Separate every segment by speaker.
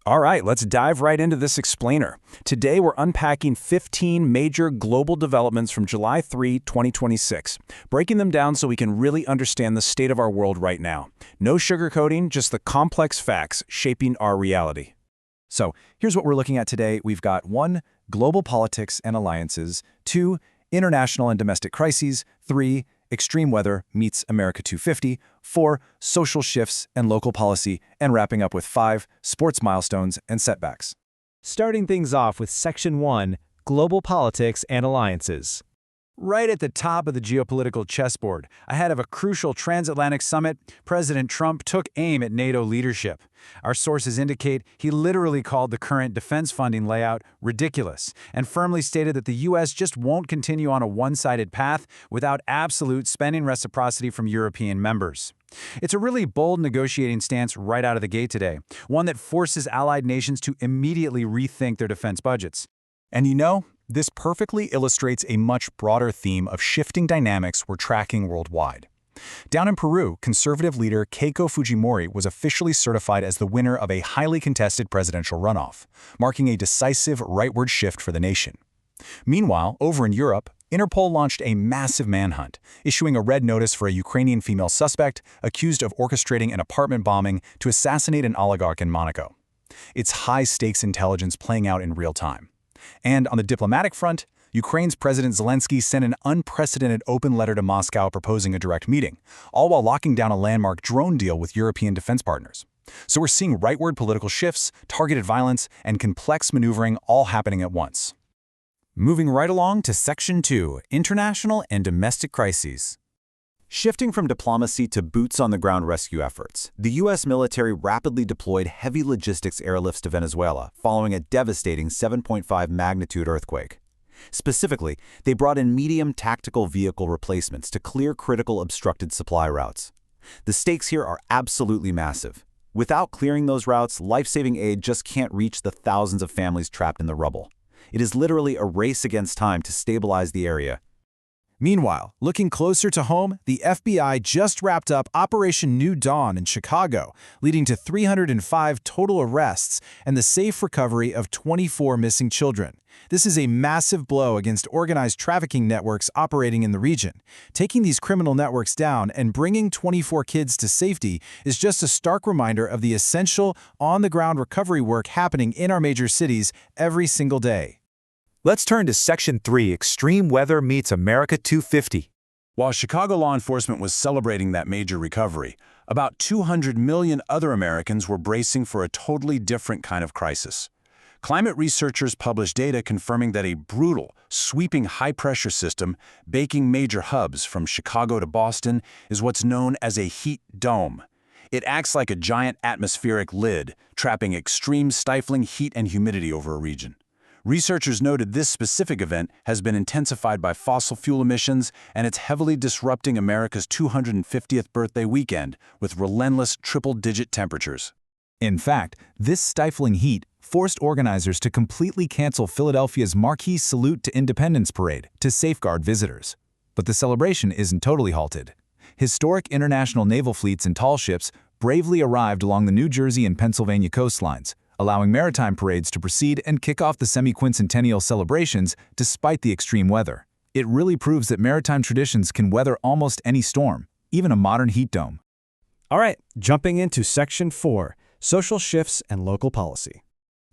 Speaker 1: All right, let's dive right into this explainer. Today, we're unpacking 15 major global developments from July 3, 2026, breaking them down so we can really understand the state of our world right now. No sugarcoating, just the complex facts shaping our reality.
Speaker 2: So here's what we're looking at today. We've got 1. Global politics and alliances. 2. International and domestic crises. 3. Extreme weather meets America 250. 4. Social shifts and local policy. And wrapping up with 5. Sports milestones and setbacks.
Speaker 3: Starting things off with Section 1, Global Politics and Alliances.
Speaker 2: Right at the top of the geopolitical chessboard, ahead of a crucial transatlantic summit, President Trump took aim at NATO leadership. Our sources indicate he literally called the current defense funding layout ridiculous and firmly stated that the U.S. just won't continue on a one-sided path without absolute spending reciprocity from European members. It's a really bold negotiating stance right out of the gate today, one that forces allied nations to immediately rethink their defense budgets.
Speaker 1: And you know, this perfectly illustrates a much broader theme of shifting dynamics we're tracking worldwide. Down in Peru, conservative leader Keiko Fujimori was officially certified as the winner of a highly contested presidential runoff, marking a decisive rightward shift for the nation. Meanwhile, over in Europe, Interpol launched a massive manhunt, issuing a red notice for a Ukrainian female suspect accused of orchestrating an apartment bombing to assassinate an oligarch in Monaco. It's high-stakes intelligence playing out in real time. And on the diplomatic front, Ukraine's President Zelensky sent an unprecedented open letter to Moscow proposing a direct meeting, all while locking down a landmark drone deal with European defense partners. So we're seeing rightward political shifts, targeted violence, and complex maneuvering all happening at once. Moving right along to Section 2, International and Domestic Crises. Shifting from diplomacy to boots-on-the-ground rescue efforts, the U.S. military rapidly deployed heavy logistics airlifts to Venezuela following a devastating 7.5 magnitude earthquake. Specifically, they brought in medium tactical vehicle replacements to clear critical obstructed supply routes. The stakes here are absolutely massive. Without clearing those routes, life-saving aid just can't reach the thousands of families trapped in the rubble. It is literally a race against time to stabilize the area.
Speaker 2: Meanwhile, looking closer to home, the FBI just wrapped up Operation New Dawn in Chicago, leading to 305 total arrests and the safe recovery of 24 missing children. This is a massive blow against organized trafficking networks operating in the region. Taking these criminal networks down and bringing 24 kids to safety is just a stark reminder of the essential, on-the-ground recovery work happening in our major cities every single day.
Speaker 1: Let's turn to Section 3, Extreme Weather meets America 250.
Speaker 4: While Chicago law enforcement was celebrating that major recovery, about 200 million other Americans were bracing for a totally different kind of crisis. Climate researchers published data confirming that a brutal, sweeping high-pressure system baking major hubs from Chicago to Boston is what's known as a heat dome. It acts like a giant atmospheric lid, trapping extreme stifling heat and humidity over a region. Researchers noted this specific event has been intensified by fossil fuel emissions, and it's heavily disrupting America's 250th birthday weekend with relentless triple-digit temperatures.
Speaker 2: In fact, this stifling heat forced organizers to completely cancel Philadelphia's marquee Salute to Independence parade to safeguard visitors. But the celebration isn't totally halted. Historic international naval fleets and tall ships bravely arrived along the New Jersey and Pennsylvania coastlines, allowing maritime parades to proceed and kick off the semi-quincentennial celebrations despite the extreme weather. It really proves that maritime traditions can weather almost any storm, even a modern heat dome.
Speaker 3: All right, jumping into Section 4, Social Shifts and Local Policy.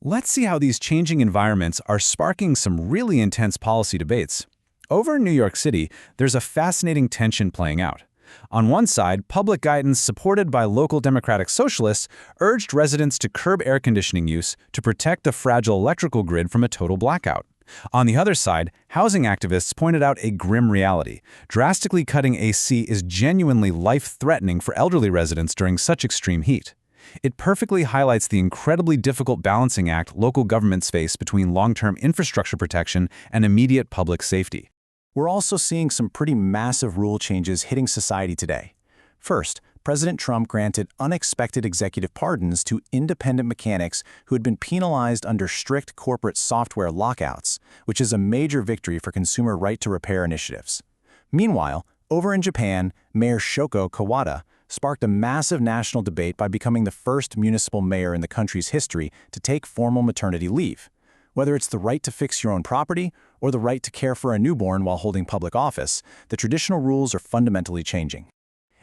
Speaker 1: Let's see how these changing environments are sparking some really intense policy debates. Over in New York City, there's a fascinating tension playing out. On one side, public guidance supported by local Democratic socialists urged residents to curb air conditioning use to protect the fragile electrical grid from a total blackout. On the other side, housing activists pointed out a grim reality. Drastically cutting AC is genuinely life-threatening for elderly residents during such extreme heat. It perfectly highlights the incredibly difficult balancing act local governments face between long-term infrastructure protection and immediate public safety.
Speaker 2: We're also seeing some pretty massive rule changes hitting society today. First, President Trump granted unexpected executive pardons to independent mechanics who had been penalized under strict corporate software lockouts, which is a major victory for consumer right-to-repair initiatives. Meanwhile, over in Japan, Mayor Shoko Kawada
Speaker 4: sparked a massive national debate by becoming the first municipal mayor in the country's history to take formal maternity leave. Whether it's the right to fix your own property or the right to care for a newborn while holding public office, the traditional rules are fundamentally changing.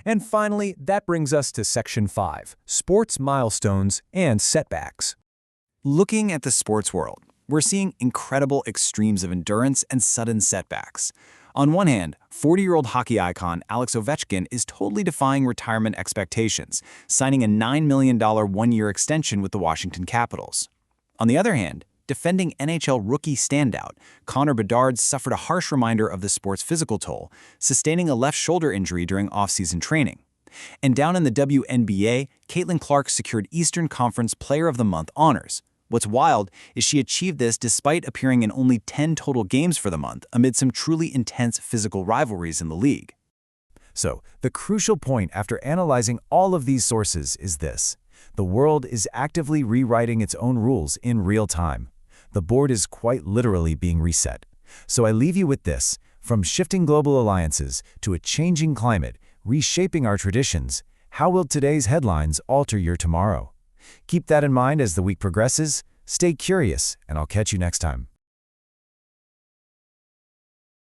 Speaker 3: And finally, that brings us to Section 5, Sports Milestones and Setbacks.
Speaker 2: Looking at the sports world, we're seeing incredible extremes of endurance and sudden setbacks. On one hand, 40-year-old hockey icon Alex Ovechkin is totally defying retirement expectations, signing a $9 million one-year extension with the Washington Capitals. On the other hand, defending NHL rookie standout, Connor Bedard suffered a harsh reminder of the sport's physical toll, sustaining a left shoulder injury during off-season training. And down in the WNBA, Caitlin Clark secured Eastern Conference Player of the Month honors. What's wild is she achieved this despite appearing in only 10 total games for the month amid some truly intense physical rivalries in the league.
Speaker 3: So, the crucial point after analyzing all of these sources is this: the world is actively rewriting its own rules in real time. The board is quite literally being reset. So I leave you with this: from shifting global alliances to a changing climate, reshaping our traditions, how will today's headlines alter your tomorrow? Keep that in mind as the week progresses. Stay curious, and I'll catch you next time.